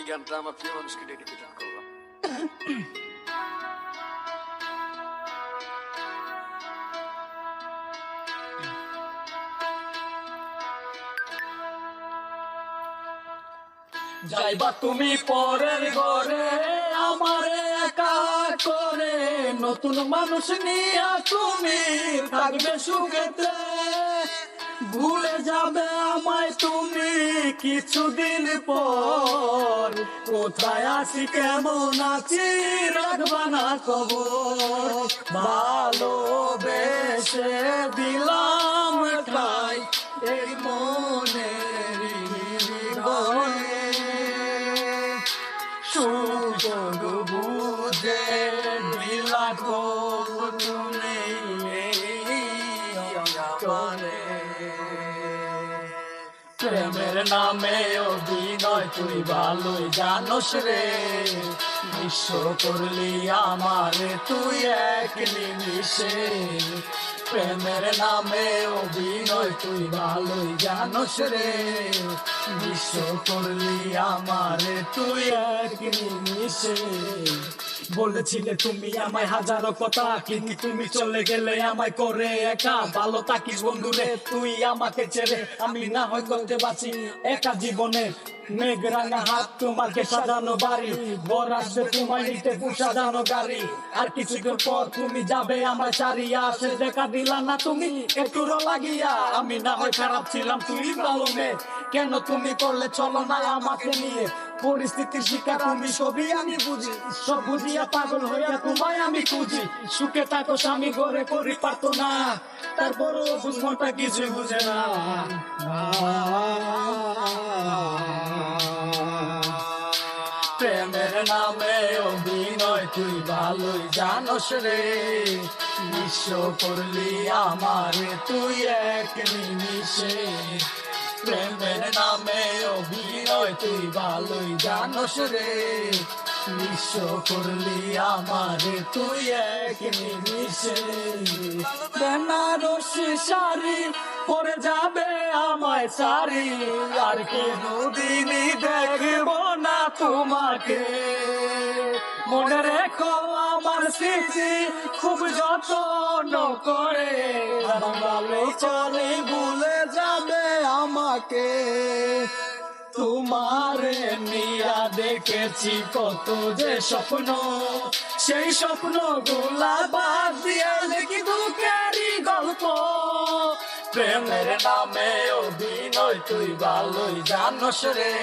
গানটা আমার প্রিয় মানুষকে ডেডিকেশন করলাম। যাইবা তুমি পরের ঘরে আমারে একা করে, নতুন মানুষ নিয়া তুমি থাকবে সুখেতে। ভুলে যাবে আমায় তুমি কিছুদিন পর, কোথায় আছি কেমন আছি রাখবা না খবর। ভালোবেসে দিলাম ঠাই এই মনের হৃদয়ে, সুযোগ বুঝে দিলা তুমি করে। প্রেমের নামে অভিনয় তুই ভালোই জানোস রে, বিশ্ব করলি আমারে তুই এক নিমিষে। প্রেমের নামে অভিনয় তুই ভালোই জানোস রে, বিশ্ব করলি আমারে তুই এক নিমিষে। বলেছিলে তুমি আমায় হাজারো কথা, কিন্তু তুমি চলে গেলে আমায় করে একা। ভালো থাকিস বন্ধুরে তুই আমাকে ছেড়ে, আমি না হয় করতে বাঁচি একা জীবনে। মেঘ রাঙা হাত তোমাকে সাজানো বাড়ি, বর আসবে তোমায় নিতে সাজানো গাড়ি। আর কিছুক্ষণ পর তুমি যাবে আমার ছাড়িয়া, সে দেখা দিলা না তুমি একটুরও লাগিয়া। আমি না হয় খারাপ ছিলাম তুই ভালো মেয়ে, কেন তুমি করলে চলো না আমাকে নিয়ে। পরিস্থিতির শিকার তুমি সবই আমি বুঝি, সব বুঝিয়া পাগল হইয়া তোমায় আমি খুঁজি। সুখে থাকো স্বামী ঘরে করি পারতো না, তারপরও বুঝমনটা কিছুই বুঝে না। প্রেমের নামে অভিনয় তুই ভালোই জানোস রে, বিশ্ব করলি আমারে তুই এক নিমিষে। প্রেমের নামে অভিনয় তুই ভালোই জানোস রে, বিশ্ব করলি আমারে তুই এক নিমিষে। বেনারসি শাড়ি পরে যাবে আমায় সারি, আর কোনদিনই দেখব না তোমাকে। মনে রেখো আমার স্মৃতি খুব যত্ন করে, ভালো চলে ভুলে যাবে আমাকে। তোমারে নিয়া দেখেছি কত যে স্বপ্ন, সেই স্বপ্ন গুলা বাদ দিয়া দেখি দুঃখেরই গল্প। প্রেমের নামে অভিনয় তুই ভালোই জানোস রে,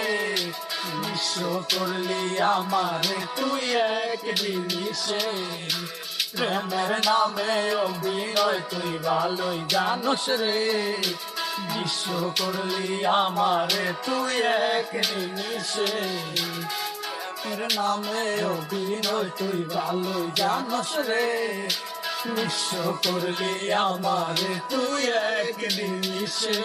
বিশ্ব করলি আমারে তুই এক নিমিষে। প্রেমের নামে অভিনয় তুই ভালোই জানোস রে, বিশ্ব করলি আমারে তুই এক নিমিষে। প্রেমের নামে অভিনয় তুই ভালোই জানোস রে, বিশ্ব করলি আমারে তুই এক নিমিষে।